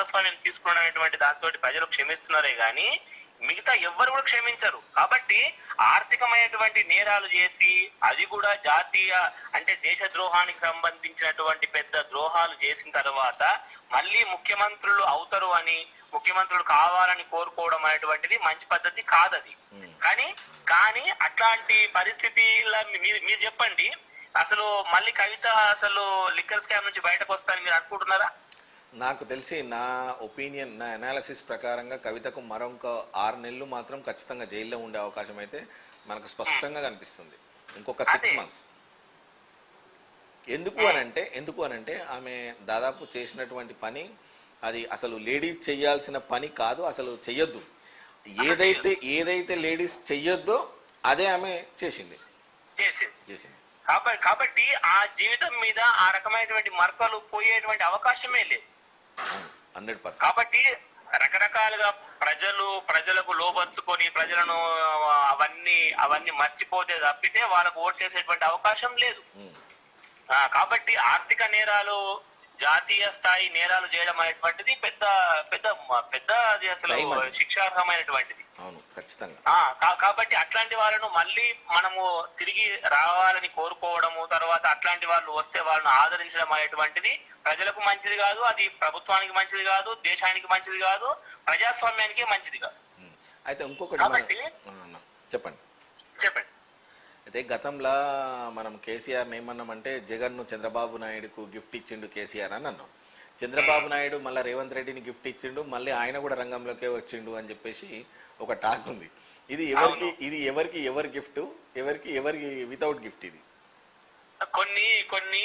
భాగస్వామ్యం తీసుకున్నటువంటి దాంతో ప్రజలు క్షమిస్తున్నారే గాని మిగతా ఎవ్వరు కూడా క్షమించరు. కాబట్టి ఆర్థికమైనటువంటి నేరాలు చేసి అది కూడా జాతీయ అంటే దేశ ద్రోహానికి సంబంధించినటువంటి పెద్ద ద్రోహాలు చేసిన తర్వాత మళ్ళీ ముఖ్యమంత్రులు అవుతారు అని ముఖ్యమంత్రులు కావాలని కోరుకోవడం అనేటువంటిది మంచి పద్ధతి కాదది. కానీ అట్లాంటి పరిస్థితిలో మీరు చెప్పండి, అసలు మళ్ళీ కవిత అసలు లిక్కర్ స్కామ్ నుంచి బయటకు వస్తారని మీరు అనుకుంటున్నారా? నాకు తెలిసి నా ఒపీనియన్, నా అనాలిసిస్ ప్రకారంగా కవితకు మరొక 6 నెలలు మాత్రం ఖచ్చితంగా జైల్లో ఉండే అవకాశం అయితే మనకు స్పష్టంగా కనిపిస్తుంది. ఇంకొక 6 months. ఎందుకు అనంటే ఆమె దాదాపు చేసినటువంటి పని అది అసలు లేడీస్ చెయ్యాల్సిన పని కాదు, అసలు చెయ్యొద్దు. ఏదైతే లేడీస్ చెయ్యొద్దో అదే ఆమె చేసింది. కాబట్టి ఆ జీవితం మీద ఆ రకమైనటువంటి మరకలు పోయేటువంటి అవకాశమే లేదు. 100%. కాబట్టి రకరకాలుగా ప్రజలకు లోపరుచుకొని ప్రజలను అవన్నీ మర్చిపోతే తప్పితే వాళ్ళకు ఓట్లేసేటువంటి అవకాశం లేదు. కాబట్టి ఆర్థిక నేరాలు, జాతీయ స్థాయి నేరాలు చేయడం అనేటువంటిది పెద్ద పెద్ద పెద్ద అది అసలు శిక్షార్హమైనటువంటిది. అవును, ఖచ్చితంగా. కాబట్టి అట్లాంటి వాళ్ళను మళ్ళీ మనము తిరిగి రావాలని కోరుకోవడము, తర్వాత అట్లాంటి వాళ్ళు వస్తే వాళ్ళను ఆదరించడం అనేటువంటిది ప్రజలకు మంచిది కాదు, అది ప్రభుత్వానికి మంచిది కాదు, దేశానికి మంచిది కాదు, ప్రజాస్వామ్యానికి మంచిది కాదు. అయితే ఇంకొకటి చెప్పండి. అయితే గతంలో మనం కేసీఆర్ ఏమన్నామంటే జగన్ ను చంద్రబాబు నాయుడుకు గిఫ్ట్ ఇచ్చిండు కేసీఆర్ అని అన్నాం. చంద్రబాబు నాయుడు మళ్ళీ రేవంత్ రెడ్డిని గిఫ్ట్ ఇచ్చిండు, మళ్ళీ ఆయన కూడా రంగంలోకే వచ్చిండు అని చెప్పేసి ఒక టాక్ ఉంది. ఇది ఎవరి గిఫ్ట్, ఎవరికి వితౌట్ గిఫ్ట్? ఇది కొన్ని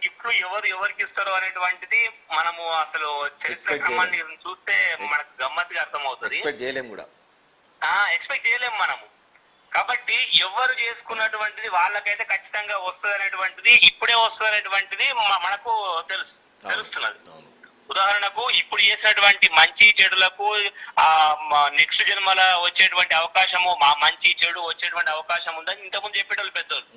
గిఫ్ట్లు ఎవరికి ఇస్తారు అనేటువంటిది మనము అసలు చరిత్ర క్రమాన్ని చూస్తే మనకు గమ్మత్తుగా అర్థమవుతుంది. ఎక్స్పెక్ట్ చేయలేము మనము. కాబట్టి ఎవరు చేసుకున్నటువంటిది వాళ్ళకైతే ఖచ్చితంగా వస్తుంది అనేటువంటిది, ఇప్పుడే వస్తుంది అనేటువంటిది మనకు తెలుస్తున్నది. ఉదాహరణకు ఇప్పుడు చేసినటువంటి మంచి చెడులకు నెక్స్ట్ జన్మల వచ్చేటువంటి అవకాశము, మంచి చెడు వచ్చేటువంటి అవకాశం ఉందని ఇంతకుముందు చెప్పేటోళ్ళు పెద్దోళ్ళు.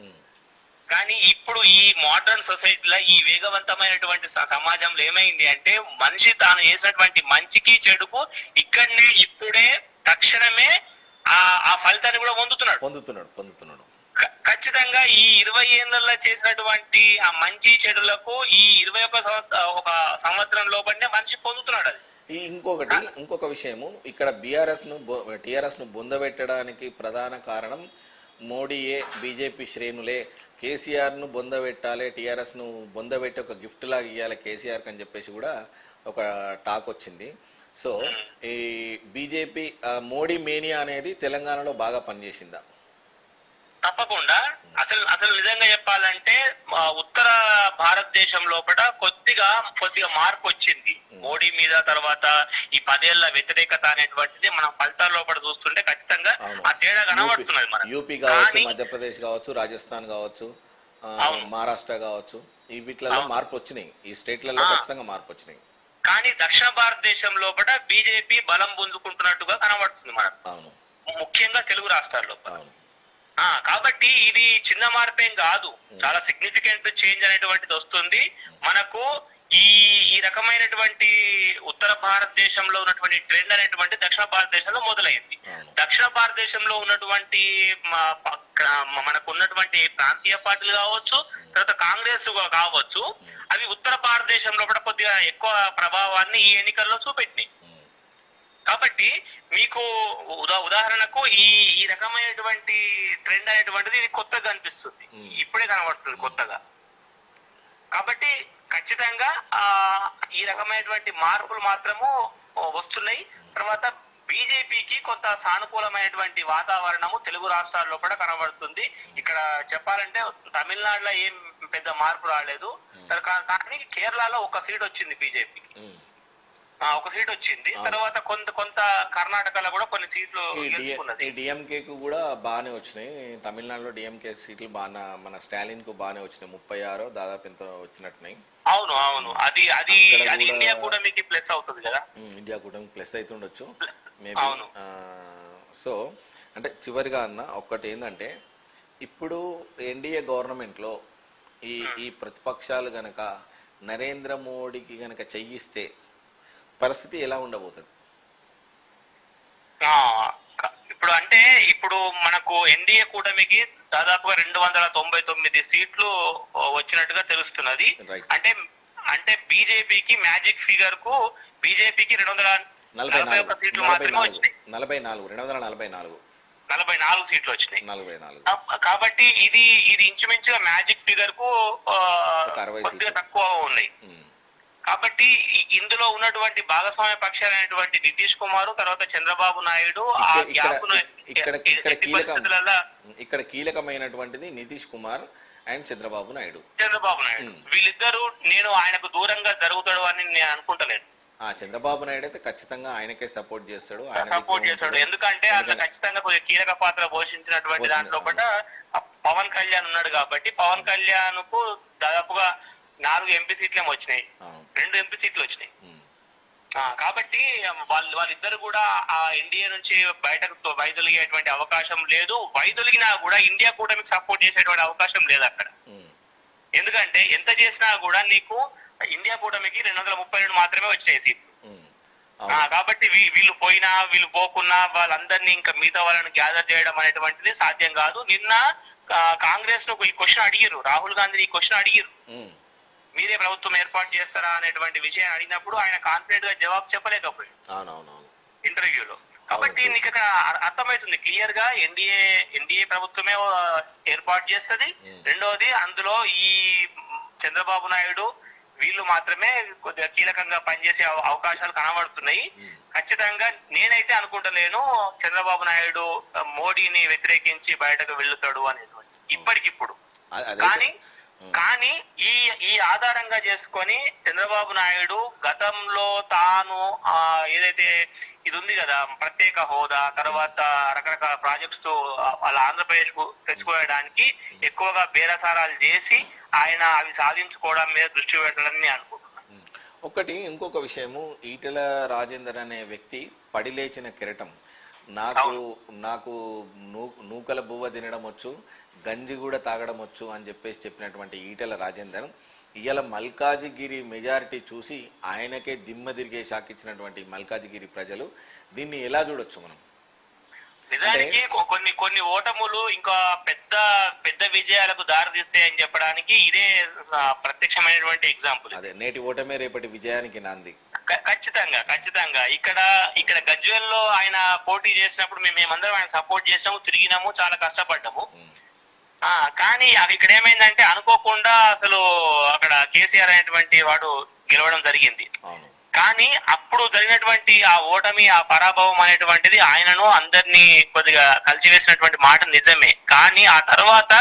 కానీ ఇప్పుడు ఈ మోడర్న్ సొసైటీలో, ఈ వేగవంతమైనటువంటి సమాజంలో ఏమైంది అంటే మనిషి తాను చేసినటువంటి మంచికి చెడుకు ఇక్కడనే ఇప్పుడే తక్షణమే ఆ ఫలితాన్ని కూడా పొందుతున్నాడు. ఖచ్చితంగా ఈ 20 ఏళ్లలో చేసినటువంటి ఆ మంచి చెడులకు ఈ 21 సంవత్సరం లోపలనే మనిషి పొందుతున్నాడు. అది ఇంకొక విషయము, ఇక్కడ టిఆర్ఎస్ ను బొందబెట్టడానికి ప్రధాన కారణం మోడీయే, బీజేపీ శ్రేణులే. కేసీఆర్ ను బొందబెట్టాలి, టిఆర్ఎస్ ను బొందబెట్టి ఒక గిఫ్ట్ లాగా ఇవ్వాలి కేసీఆర్ అని చెప్పేసి కూడా ఒక టాక్ వచ్చింది. సో ఈ బీజేపీ మోడీ మేనియా అనేది తెలంగాణలో బాగా పనిచేసిందా? తప్పకుండా. అసలు నిజంగా చెప్పాలంటే ఉత్తర భారతదేశం లోపల కొద్దిగా మార్పు వచ్చింది మోడీ మీద. తర్వాత ఈ 10 ఏళ్ల వ్యతిరేకత అనేటువంటిది మనం ఫలితాల లోపల చూస్తుంటే ఖచ్చితంగా ఆ తేడా కనబడుతున్నది. మన యూపీ కావచ్చు, మధ్యప్రదేశ్ కావచ్చు, రాజస్థాన్ కావచ్చు, మహారాష్ట్ర కావచ్చు, ఈ వీటిలలో మార్పు వచ్చినాయి. ఈ స్టేట్లలో ఖచ్చితంగా మార్పు వచ్చినాయి. కానీ దక్షిణ భారతదేశం లోపల బీజేపీ బలం పుంజుకుంటున్నట్టుగా కనబడుతుంది మనకు, ముఖ్యంగా తెలుగు రాష్ట్రాల్లో. కాబట్టి ఇది చిన్న మార్పేం కాదు, చాలా సిగ్నిఫికెంట్ చేంజ్ అనేటువంటిది వస్తుంది మనకు. ఈ రకమైనటువంటి ఉత్తర భారతదేశంలో ఉన్నటువంటి ట్రెండ్ అనేటువంటి దక్షిణ భారతదేశంలో మొదలైంది. దక్షిణ భారతదేశంలో ఉన్నటువంటి మనకు ఉన్నటువంటి ప్రాంతీయ పార్టీలు కావచ్చు, తర్వాత కాంగ్రెస్ కావచ్చు, అవి ఉత్తర భారతదేశంలో కూడా కొద్దిగా ఎక్కువ ప్రభావాన్ని ఈ ఎన్నికల్లో చూపెట్టినాయి. కాబట్టి మీకు ఉదాహరణకు ఈ రకమైనటువంటి ట్రెండ్ అనేటువంటిది ఇది కొత్తగా కనిపిస్తుంది, ఇప్పుడే కనబడుతుంది కొత్తగా. కాబట్టి ఖచ్చితంగా ఈ రకమైనటువంటి మార్పులు మాత్రము వస్తున్నాయి. తర్వాత బీజేపీకి కొంత సానుకూలమైనటువంటి వాతావరణము తెలుగు రాష్ట్రాల్లో కూడా కనబడుతుంది. ఇక్కడ చెప్పాలంటే తమిళనాడులో ఏం పెద్ద మార్పు రాలేదు, కానీ కేరళలో ఒక సీట్ వచ్చింది బీజేపీకి, ఒక సీట్ వచ్చింది. తర్వాత కొంత కర్ణాటకలో కూడా కొన్ని సీట్లు గెలుచుకున్నది. డిఎంకే కు కూడా బాగానే వచ్చినాయి. తమిళనాడులో డిఎంకే సీట్లు బాగా, మన స్టాలిన్ కు బాగానే వచ్చినాయి. 36 దాదాపు ఎంత వచ్చినట్టున్నాయి. అవును అది ఇండియా కూడా మీకు ప్లస్ అవుతుంది కదా. ఇండియా కూడా ప్లస్ అవుతుండొచ్చు మేబీ. సో అంటే చివరిగా అన్న ఒక్కటి ఏంటంటే, ఇప్పుడు ఎన్డీఏ గవర్నమెంట్ లో ఈ ప్రతిపక్షాలు గనక నరేంద్ర మోడీకి గనక చెయ్యిస్తే పరిస్థితి ఎలా ఉండబోతుంది? ఇప్పుడు అంటే ఇప్పుడు మనకు ఎన్డీఏ కూటమికి దాదాపుగా 299 సీట్లు వచ్చినట్టుగా తెలుస్తున్నది. అంటే అంటే బీజేపీకి మ్యాజిక్ ఫిగర్ కు బీజేపీకి 241 సీట్లు మాత్రమే వచ్చినాయి. 44 సీట్లు వచ్చినాయి. కాబట్టి ఇది ఇంచుమించుగా మ్యాజిక్ ఫిగర్ కు కొద్దిగా తక్కువ ఉన్నాయి. కాబట్టి ఇందులో ఉన్నటువంటి భాగస్వామ్య పక్షాలైనటువంటి నితీష్ కుమార్, తర్వాత చంద్రబాబు నాయుడు ఆ గ్యాప్ను ఇక్కడ కీలకమైనటువంటిది నితీష్ కుమార్ అండ్ చంద్రబాబు నాయుడు. వీళ్ళిద్దరూ నేను ఆయనకు దూరంగా జరుగుతాడు అని నేను అనుకుంటలేను. చంద్రబాబు నాయుడు అయితే ఖచ్చితంగా ఆయనకే సపోర్ట్ చేస్తాడు. ఎందుకంటే అందులో ఖచ్చితంగా కొద్దిగా కీలక పాత్ర పోషించినటువంటి దాంట్లో కూడా పవన్ కళ్యాణ్ ఉన్నాడు. కాబట్టి పవన్ కళ్యాణ్ కు దాదాపుగా 4 ఎంపీ సీట్లు వచ్చినాయి, 2 ఎంపీ సీట్లు వచ్చినాయి. కాబట్టి వాళ్ళిద్దరు కూడా ఆ ఎన్డీఏ నుంచి బయటకు వైదొలిగేటువంటి అవకాశం లేదు. వైదొలిగినా కూడా ఇండియా కూటమికి సపోర్ట్ చేసేటువంటి అవకాశం లేదు అక్కడ. ఎందుకంటే ఎంత చేసినా కూడా నీకు ఇండియా కూటమికి 232 మాత్రమే వచ్చినాయి సీట్లు. కాబట్టి వీళ్ళు పోయినా వీళ్ళు పోకున్నా వాళ్ళందరినీ ఇంకా మిగతా వాళ్ళని గ్యాదర్ చేయడం అనేటువంటిది సాధ్యం కాదు. నిన్న కాంగ్రెస్ ను ఈ క్వశ్చన్ అడిగిరు, రాహుల్ గాంధీని ఈ క్వశ్చన్ అడిగిరు, మీరే ప్రభుత్వం ఏర్పాటు చేస్తారా అనేటువంటి విషయం అడిగినప్పుడు ఆయన కాన్ఫిడెంట్ గా జవాబు చెప్పలేకపోయాడు ఇంటర్వ్యూలో. కాబట్టి నీకు అక్కడ అర్థమవుతుంది క్లియర్ గా ఎన్డీఏ ప్రభుత్వమే ఏర్పాటు చేస్తుంది. రెండవది అందులో ఈ చంద్రబాబు నాయుడు వీళ్ళు మాత్రమే కొద్దిగా కీలకంగా పనిచేసే అవకాశాలు కనబడుతున్నాయి. ఖచ్చితంగా నేనైతే అనుకుంటలేను చంద్రబాబు నాయుడు మోడీని వ్యతిరేకించి బయటకు వెళ్తాడు అనేటువంటి ఇప్పటికిప్పుడు. కానీ ఈ ఆధారంగా చేసుకొని చంద్రబాబు నాయుడు గతంలో తాను ఏదైతే ఇది ఉంది కదా ప్రత్యేక హోదా, తర్వాత రకరకాల ప్రాజెక్ట్స్ వాళ్ళ ఆంధ్రప్రదేశ్ కు తెచ్చుకోవడానికి ఎక్కువగా బేరసారాలు చేసి ఆయన అవి సాధించుకోవడం మీద దృష్టి పెట్టాలని అనుకుంటున్నాను. ఇంకొక విషయము, ఈటెల రాజేందర్ అనే వ్యక్తి పడిలేచిన కిరటం, నాకు నూకల బువ్వ తినడం వచ్చు, గంజి కూడా తాగడం వచ్చు అని చెప్పినటువంటి ఈటెల రాజేందర్ ఇవాళ మల్కాజిగిరి మెజారిటీ చూసి ఆయనకే దిమ్మ తిరిగే షాక్ ఇచ్చినటువంటి మల్కాజిగిరి ప్రజలు దీన్ని ఎలా చూడొచ్చు మనం? నిజానికి కొన్ని ఓటములు ఇంకా పెద్ద విజయాలకు దారి తీస్తాయని చెప్పడానికి ఇదే ప్రత్యక్షమైనటువంటి ఎగ్జాంపుల్. అదే నేటి ఓటమే రేపటి విజయానికి నాంది. ఖచ్చితంగా ఇక్కడ గజ్వేల్లో ఆయన పోటీ చేసినప్పుడు మేమందరం ఆయన సపోర్ట్ చేసినాము, తిరిగినాము, చాలా కష్టపడ్డాము. కానీ ఇక్కడ ఏమైందంటే అనుకోకుండా అసలు అక్కడ కేసీఆర్ అనేటువంటి వాడు గెలవడం జరిగింది. కానీ అప్పుడు జరిగినటువంటి ఆ ఓటమి, ఆ పరాభవం అనేటువంటిది ఆయనను అందరినీ కొద్దిగా కలిసివేసినటువంటి మాట నిజమే. కానీ ఆ తర్వాత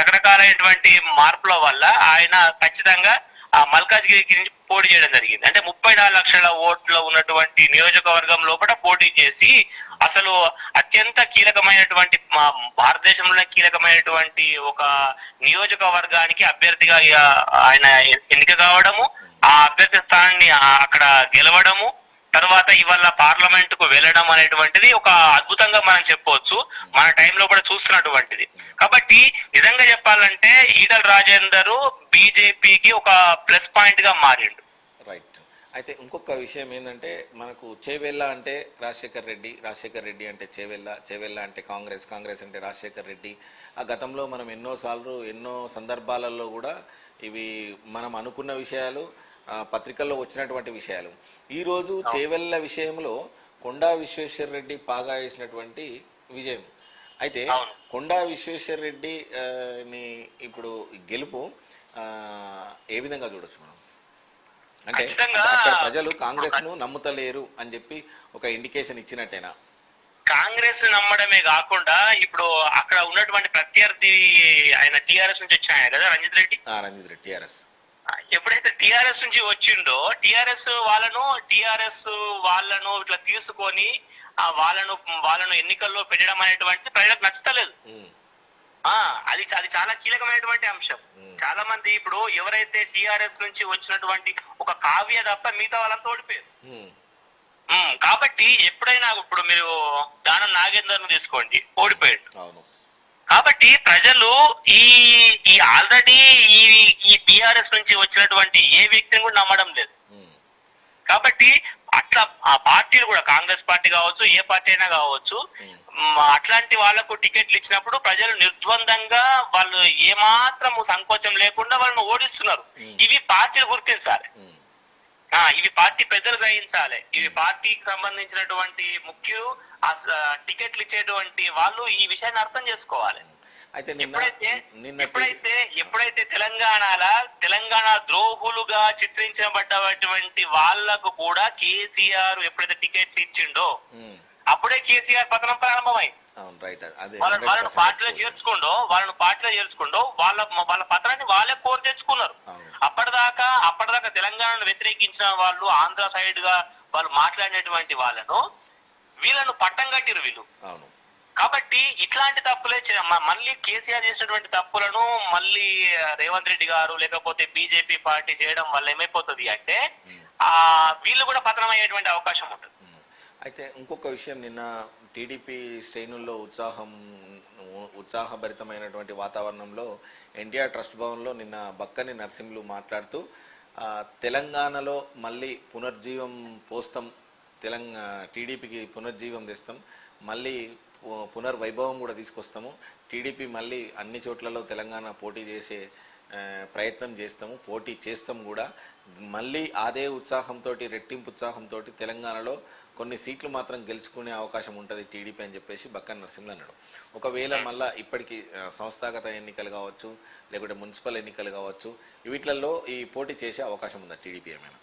రకరకాలైనటువంటి మార్పుల వల్ల ఆయన ఖచ్చితంగా ఆ మల్కాజ్గిరి నుంచి పోటీ చేయడం జరిగింది. అంటే 34 లక్షల ఓట్లు ఉన్నటువంటి నియోజకవర్గం లోపల పోటీ చేసి అసలు అత్యంత కీలకమైనటువంటి మా భారతదేశంలో కీలకమైనటువంటి ఒక నియోజకవర్గానికి అభ్యర్థిగా ఆయన ఎన్నిక కావడము, ఆ అభ్యర్థి స్థానాన్ని అక్కడ గెలవడము, తర్వాత ఇవాళ పార్లమెంట్ కు వెళ్ళడం అనేటువంటిది ఒక అద్భుతంగా మనం చెప్పవచ్చు, మన టైంలో కూడా చూస్తున్నటువంటిది. కాబట్టి నిజంగా చెప్పాలంటే ఈటల రాజేందర్ బీజేపీకి ఒక ప్లస్ పాయింట్ గా మారిండు. రైట్. అయితే ఇంకొక విషయం ఏంటంటే మనకు చేవెళ్ళ అంటే రాజశేఖర్ రెడ్డి అంటే చేవెళ్ళ అంటే కాంగ్రెస్ అంటే రాజశేఖర్ రెడ్డి. ఆ గతంలో మనం ఎన్నో సందర్భాలలో కూడా ఇవి మనం అనుకున్న విషయాలు, పత్రికల్లో వచ్చినటువంటి విషయాలు. ఈరోజు చేవెళ్ళ విషయంలో కొండా విశ్వేశ్వర రెడ్డి పాగా వేసినటువంటి విజయం. అయితే కొండా విశ్వేశ్వర రెడ్డి ఇప్పుడు గెలుపు ఏ విధంగా చూడొచ్చు మనం? అంటే అక్కడ ప్రజలు కాంగ్రెస్ ను నమ్ముతలేరు అని చెప్పి ఒక ఇండికేషన్ ఇచ్చినట్టేనా? కాంగ్రెస్ నమ్మడమే కాకుండా ఇప్పుడు అక్కడ ఉన్నటువంటి ప్రత్యర్థి ఆయన టిఆర్ఎస్ నుంచి వచ్చాయి కదా రంజిత్ రెడ్డి టిఆర్ఎస్. ఎప్పుడైతే టిఆర్ఎస్ నుంచి వచ్చిండో టిఆర్ఎస్ వాళ్ళను ఇట్లా తీసుకొని వాళ్ళను ఎన్నికల్లో పెట్టడం అనేటువంటి ప్రజలకు నచ్చలేదు. అది చాలా కీలకమైనటువంటి అంశం. చాలా మంది ఇప్పుడు ఎవరైతే టిఆర్ఎస్ నుంచి వచ్చినటువంటి ఒక కావ్య తప్ప మిగతా వాళ్ళంతా ఓడిపోయారు. కాబట్టి ఎప్పుడైనా ఇప్పుడు మీరు దానం నాగేందర్ ను తీసుకోండి, ఓడిపోయాడు. కాబట్టి ప్రజలు ఈ ఆల్రెడీ ఈ బిఆర్ఎస్ నుంచి వచ్చినటువంటి ఏ వ్యక్తిని కూడా నమ్మడం లేదు. కాబట్టి ఆ పార్టీలు కూడా కాంగ్రెస్ పార్టీ కావచ్చు, ఏ పార్టీ అయినా కావచ్చు, అట్లాంటి వాళ్ళకు టికెట్లు ఇచ్చినప్పుడు ప్రజలు నిర్ద్వందంగా వాళ్ళు ఏమాత్రం సంకోచం లేకుండా వాళ్ళని ఓడిస్తున్నారు. ఇవి పార్టీలు గుర్తించాలి, ఇవి పార్టీ పెద్దలు గ్రహించాలి, ఇవి పార్టీకి సంబంధించినటువంటి ముఖ్యులు టికెట్లు ఇచ్చేటువంటి వాళ్ళు ఈ విషయాన్ని అర్థం చేసుకోవాలి. అయితే ఎప్పుడైతే తెలంగాణ ద్రోహులుగా చిత్రించబడ్డటువంటి వాళ్లకు కూడా కేసీఆర్ ఎప్పుడైతే టికెట్లు ఇచ్చిండో అప్పుడే కేసీఆర్ పతనం ప్రారంభమైంది. వాళ్ళను పార్టీలో చేర్చుకుండో వాళ్ళ పత్రాన్ని వాళ్ళే కోరి తెచ్చుకున్నారు. అప్పటిదాకా తెలంగాణను వ్యతిరేకించిన వాళ్ళు ఆంధ్ర సైడ్ గా వాళ్ళు మాట్లాడినటువంటి వీళ్ళను పట్టం కట్టిరు వీళ్ళు. కాబట్టి ఇట్లాంటి తప్పులే మళ్ళీ కేసీఆర్ చేసినటువంటి తప్పులను మళ్ళీ రేవంత్ రెడ్డి గారు లేకపోతే బీజేపీ పార్టీ చేయడం వల్ల ఏమైపోతుంది అంటే వీళ్ళు కూడా పతనం అయ్యేటువంటి అవకాశం ఉంటుంది. అయితే ఇంకొక విషయం, నిన్న టీడీపీ శ్రేణుల్లో ఉత్సాహభరితమైనటువంటి వాతావరణంలో ఎన్టీఆర్ ట్రస్ట్ భవన్లో నిన్న బక్కని నరసింహులు మాట్లాడుతూ తెలంగాణలో మళ్ళీ పునర్జీవం పోస్తాం, టీడీపీకి పునర్జీవం తెస్తాం, మళ్ళీ పునర్వైభవం కూడా తీసుకొస్తాము, టీడీపీ మళ్ళీ అన్ని చోట్లలో తెలంగాణ పోటీ చేసే ప్రయత్నం చేస్తాము, పోటీ చేస్తాం కూడా, మళ్ళీ అదే ఉత్సాహంతో రెట్టింపు ఉత్సాహంతో తెలంగాణలో కొన్ని సీట్లు మాత్రం గెలుచుకునే అవకాశం ఉంటుంది టీడీపీ అని చెప్పేసి బక్కన్ నరసింహులు అన్నాడు. ఒకవేళ మళ్ళీ ఇప్పటికీ సంస్థాగత ఎన్నికలు కావచ్చు లేకుంటే మున్సిపల్ ఎన్నికలు కావచ్చు వీటిలలో ఈ పోటీ చేసే అవకాశం ఉందా టీడీపీ ఏమైనా?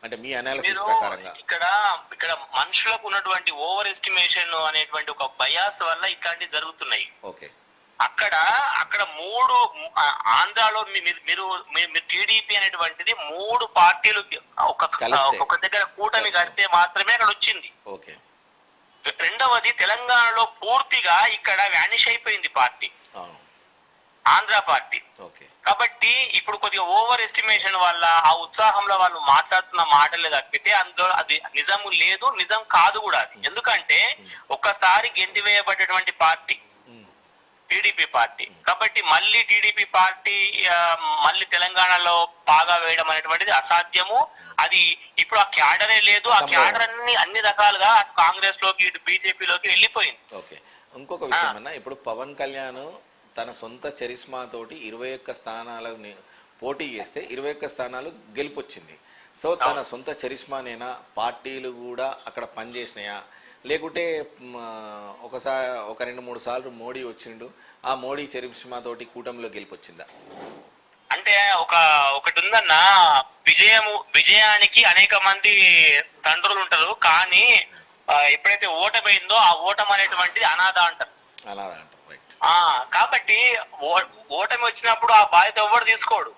అంటే మీ అనాలిసిస్ ప్రకారంగా ఇక్కడ మనుషులకు ఉన్నటువంటి ఓవర్ ఎస్టిమేషన్ అనేటువంటి ఒక బయాస్ వల్ల ఇట్లాంటివి జరుగుతున్నాయి. ఓకే, అక్కడ మూడు ఆంధ్రాలో మీరు టీడీపీ అనేటువంటిది 3 పార్టీలు ఒక దగ్గర కూటమి కడితే మాత్రమే అక్కడ వచ్చింది. ఓకే, రెండవది తెలంగాణలో పూర్తిగా ఇక్కడ వ్యానిష్ అయిపోయింది పార్టీ, ఆంధ్ర పార్టీ. కాబట్టి ఇప్పుడు కొద్దిగా ఓవర్ ఎస్టిమేషన్ వల్ల ఆ ఉత్సాహంలో వాళ్ళు మాట్లాడుతున్న మాటలే తప్పితే అందులో అది నిజము లేదు, నిజం కాదు కూడా అది. ఎందుకంటే ఒక్కసారి గెంటివేయబడ్డటువంటి పార్టీ టీడీపీ పార్టీ. కాబట్టి మళ్ళీ టీడీపీ పార్టీ మళ్ళీ తెలంగాణలో పాగా వేయడం అనేటువంటిది అసాధ్యము. అది ఇప్పుడు ఆ క్యాడరే లేదు, ఆ క్యాడర్ అన్ని రకాలుగా కాంగ్రెస్ లోకి ఇటు బీజేపీలోకి వెళ్ళిపోయింది. ఓకే, ఇంకొక విషయం అన్న, ఇప్పుడు పవన్ కళ్యాణ్ తన సొంత చరిస్మా తోటి 21 స్థానాలను పోటీ చేస్తే 21 స్థానాలు గెలుపొచ్చింది. సో తన సొంత చరిస్మానేనా, పార్టీలు కూడా అక్కడ పనిచేసినాయా, లేకుంటే ఒక 2-3 సార్లు మోడీ వచ్చిండు, ఆ మోడీ చరిస్మా తోటి కూటమిలో గెలిపొచ్చిందా? అంటే ఒకటి ఉందన్న, విజయానికి అనేక మంది తండ్రులు ఉంటారు, కానీ ఎప్పుడైతే ఓటమైందో ఆ ఓటమి అనేటువంటిది అనాథ అంటారు. కాబట్టి ఓటమి వచ్చినప్పుడు ఆ బాధ్యత ఎవ్వరు తీసుకోడు.